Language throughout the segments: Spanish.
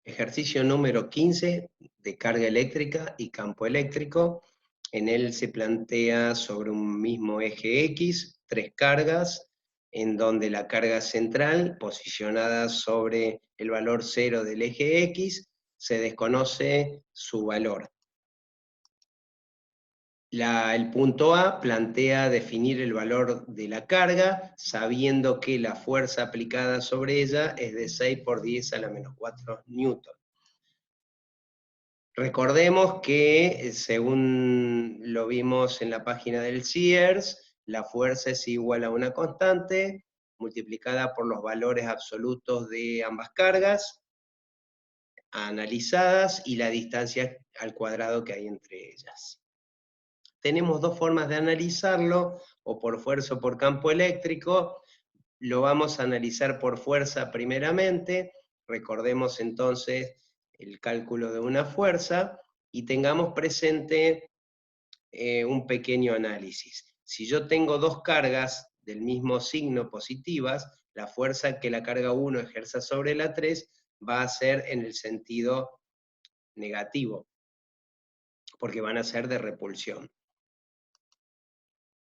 Ejercicio número 15 de carga eléctrica y campo eléctrico. En él se plantea sobre un mismo eje X, 3 cargas, en donde la carga central, posicionada sobre el valor 0 del eje X, se desconoce su valor. El punto A plantea definir el valor de la carga, sabiendo que la fuerza aplicada sobre ella es de 6 por 10 a la menos 4 newton. Recordemos que, según lo vimos en la página del Sears, la fuerza es igual a una constante multiplicada por los valores absolutos de ambas cargas analizadas y la distancia al cuadrado que hay entre ellas. Tenemos dos formas de analizarlo, o por fuerza o por campo eléctrico. Lo vamos a analizar por fuerza primeramente. Recordemos entonces el cálculo de una fuerza y tengamos presente un pequeño análisis. Si yo tengo dos cargas del mismo signo positivas, la fuerza que la carga 1 ejerza sobre la 3 va a ser en el sentido negativo, porque van a ser de repulsión.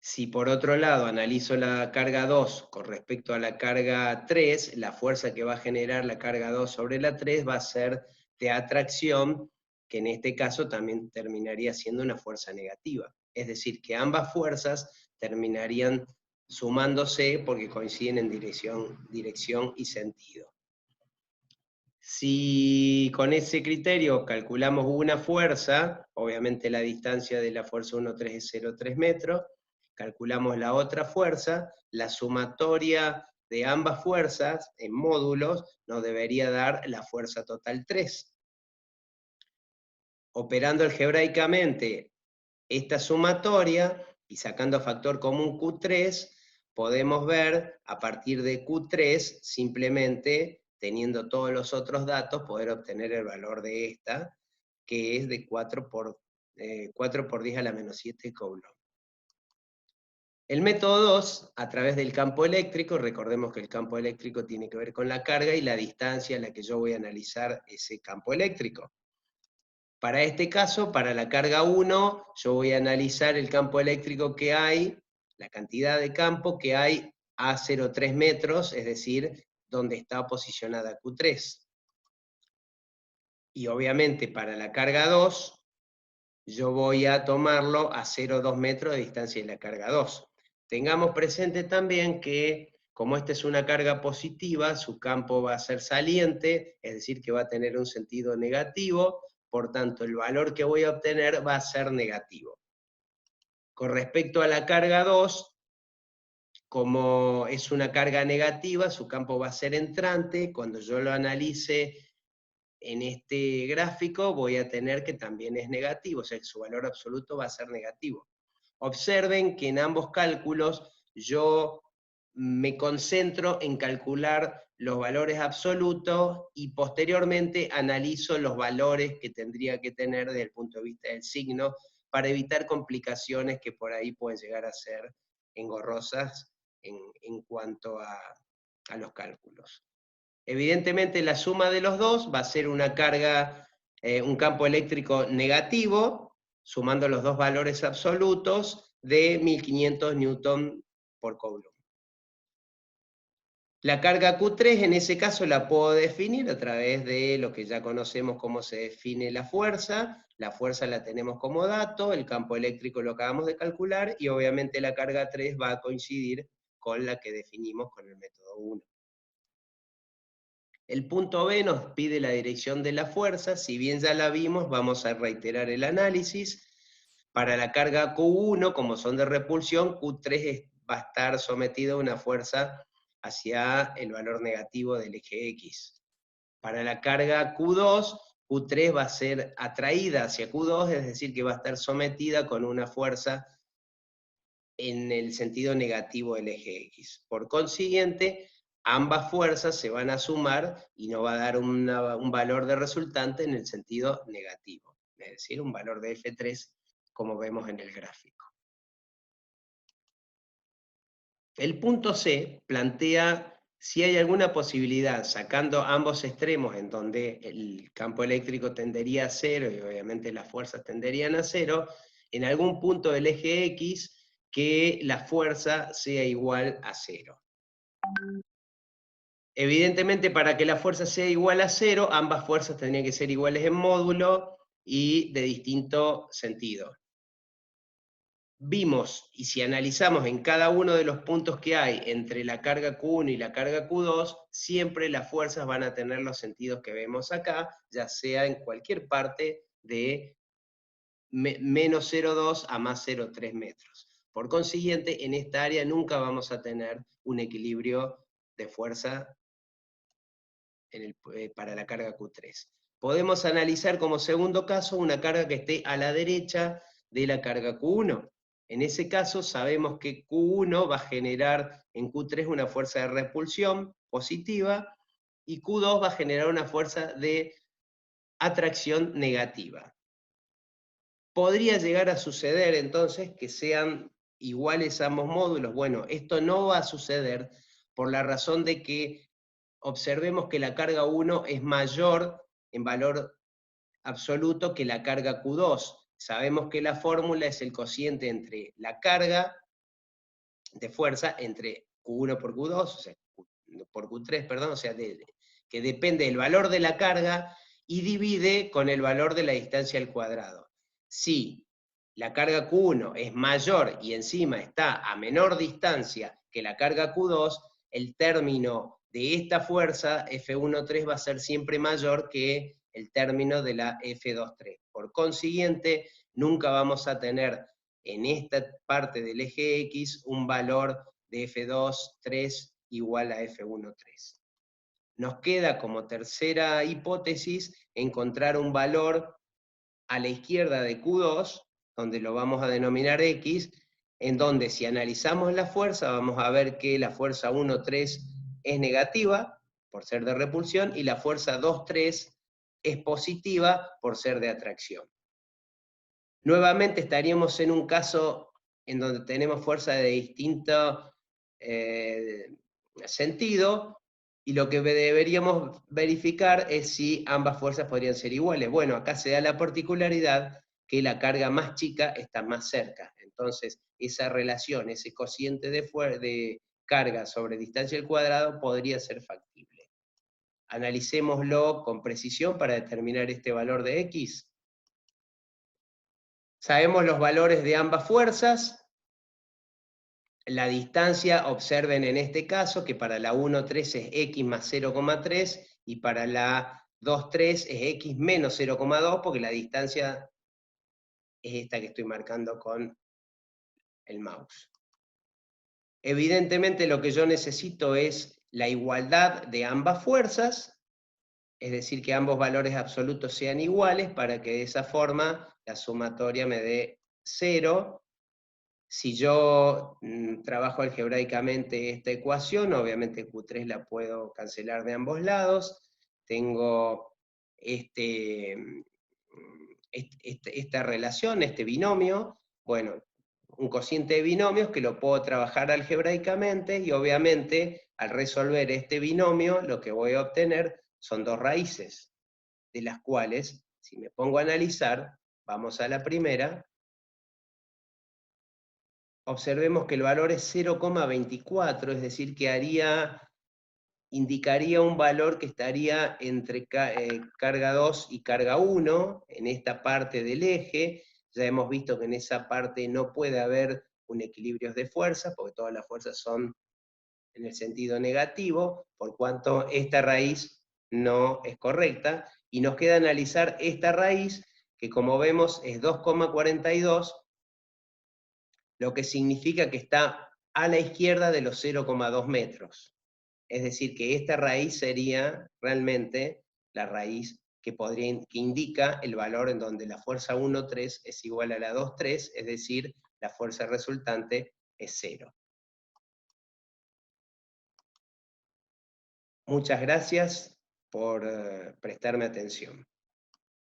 Si por otro lado analizo la carga 2 con respecto a la carga 3, la fuerza que va a generar la carga 2 sobre la 3 va a ser de atracción, que en este caso también terminaría siendo una fuerza negativa. Es decir, que ambas fuerzas terminarían sumándose porque coinciden en dirección y sentido. Si con ese criterio calculamos una fuerza, obviamente la distancia de la fuerza 1,3 es 0,3 metros, calculamos la otra fuerza, la sumatoria de ambas fuerzas en módulos nos debería dar la fuerza total 3. Operando algebraicamente esta sumatoria y sacando factor común Q3, podemos ver a partir de Q3, simplemente teniendo todos los otros datos, poder obtener el valor de esta, que es de 4 por 10 a la menos 7 coulomb. El método 2, a través del campo eléctrico, recordemos que el campo eléctrico tiene que ver con la carga y la distancia a la que yo voy a analizar ese campo eléctrico. Para este caso, para la carga 1, yo voy a analizar el campo eléctrico que hay, la cantidad de campo que hay a 0,3 metros, es decir, donde está posicionada Q3. Y obviamente para la carga 2, yo voy a tomarlo a 0,2 metros de distancia de la carga 2. Tengamos presente también que, como esta es una carga positiva, su campo va a ser saliente, es decir, que va a tener un sentido negativo, por tanto, el valor que voy a obtener va a ser negativo. Con respecto a la carga 2, como es una carga negativa, su campo va a ser entrante. Cuando yo lo analice en este gráfico, voy a tener que también es negativo, o sea que su valor absoluto va a ser negativo. Observen que en ambos cálculos yo me concentro en calcular los valores absolutos y posteriormente analizo los valores que tendría que tener desde el punto de vista del signo para evitar complicaciones que por ahí pueden llegar a ser engorrosas en cuanto a los cálculos. Evidentemente la suma de los dos va a ser una carga, un campo eléctrico negativo, sumando los dos valores absolutos de 1500 newton por coulomb. La carga Q3 en ese caso la puedo definir a través de lo que ya conocemos cómo se define la fuerza la tenemos como dato, el campo eléctrico lo acabamos de calcular y obviamente la carga 3 va a coincidir con la que definimos con el método 1. El punto B nos pide la dirección de la fuerza, si bien ya la vimos, vamos a reiterar el análisis. Para la carga Q1, como son de repulsión, Q3 va a estar sometido a una fuerza hacia el valor negativo del eje X. Para la carga Q2, Q3 va a ser atraída hacia Q2, es decir, que va a estar sometida con una fuerza en el sentido negativo del eje X. Por consiguiente, ambas fuerzas se van a sumar y nos va a dar un valor de resultante en el sentido negativo, es decir, un valor de F3 como vemos en el gráfico. El punto C plantea Si hay alguna posibilidad, sacando ambos extremos en donde el campo eléctrico tendería a cero y obviamente las fuerzas tenderían a cero, en algún punto del eje X que la fuerza sea igual a cero. Evidentemente, para que la fuerza sea igual a cero, ambas fuerzas tendrían que ser iguales en módulo y de distinto sentido. Vimos, y si analizamos en cada uno de los puntos que hay entre la carga Q1 y la carga Q2, siempre las fuerzas van a tener los sentidos que vemos acá, ya sea en cualquier parte de menos 0,2 a más 0,3 metros. Por consiguiente, en esta área nunca vamos a tener un equilibrio de fuerza para la carga Q3. Podemos analizar como segundo caso una carga que esté a la derecha de la carga Q1. En ese caso sabemos que Q1 va a generar en Q3 una fuerza de repulsión positiva y Q2 va a generar una fuerza de atracción negativa. ¿Podría llegar a suceder entonces que sean iguales ambos módulos? Bueno, esto no va a suceder por la razón de que observemos que la carga 1 es mayor en valor absoluto que la carga Q2. Sabemos que la fórmula es el cociente entre la carga de fuerza entre Q1 por Q2, o sea, por Q3, perdón, o sea, que depende del valor de la carga y divide con el valor de la distancia al cuadrado. Si la carga Q1 es mayor y encima está a menor distancia que la carga Q2, el término de esta fuerza, F1,3, va a ser siempre mayor que el término de la F2,3. Por consiguiente, nunca vamos a tener en esta parte del eje X un valor de F2,3 igual a F1,3. Nos queda como tercera hipótesis encontrar un valor a la izquierda de Q2, donde lo vamos a denominar X, en donde si analizamos la fuerza vamos a ver que la fuerza 1,3 es negativa por ser de repulsión y la fuerza 2,3 es positiva por ser de atracción. Nuevamente estaríamos en un caso en donde tenemos fuerza de distinto sentido, y lo que deberíamos verificar es si ambas fuerzas podrían ser iguales. Bueno, acá se da la particularidad que la carga más chica está más cerca. Entonces, esa relación, ese cociente de carga sobre distancia al cuadrado podría ser factible. Analicémoslo con precisión para determinar este valor de X. Sabemos los valores de ambas fuerzas. La distancia, observen en este caso que para la 1,3 es x más 0,3 y para la 2,3 es x menos 0,2 porque la distancia es esta que estoy marcando con el mouse. Evidentemente lo que yo necesito es la igualdad de ambas fuerzas, es decir, que ambos valores absolutos sean iguales para que de esa forma la sumatoria me dé 0. Si yo trabajo algebraicamente esta ecuación, obviamente Q3 la puedo cancelar de ambos lados. Tengo esta relación, este binomio, bueno, un cociente de binomios que lo puedo trabajar algebraicamente y obviamente al resolver este binomio lo que voy a obtener son dos raíces, de las cuales, si me pongo a analizar, vamos a la primera, observemos que el valor es 0,24, es decir, que indicaría un valor que estaría entre carga 2 y carga 1, en esta parte del eje. Ya hemos visto que en esa parte no puede haber un equilibrio de fuerzas, porque todas las fuerzas son en el sentido negativo, por cuanto esta raíz no es correcta, y nos queda analizar esta raíz, que como vemos es 2,42, lo que significa que está a la izquierda de los 0,2 metros. Es decir, que esta raíz sería realmente la raíz que indica el valor en donde la fuerza 1,3 es igual a la 2,3, es decir, la fuerza resultante es 0. Muchas gracias por prestarme atención.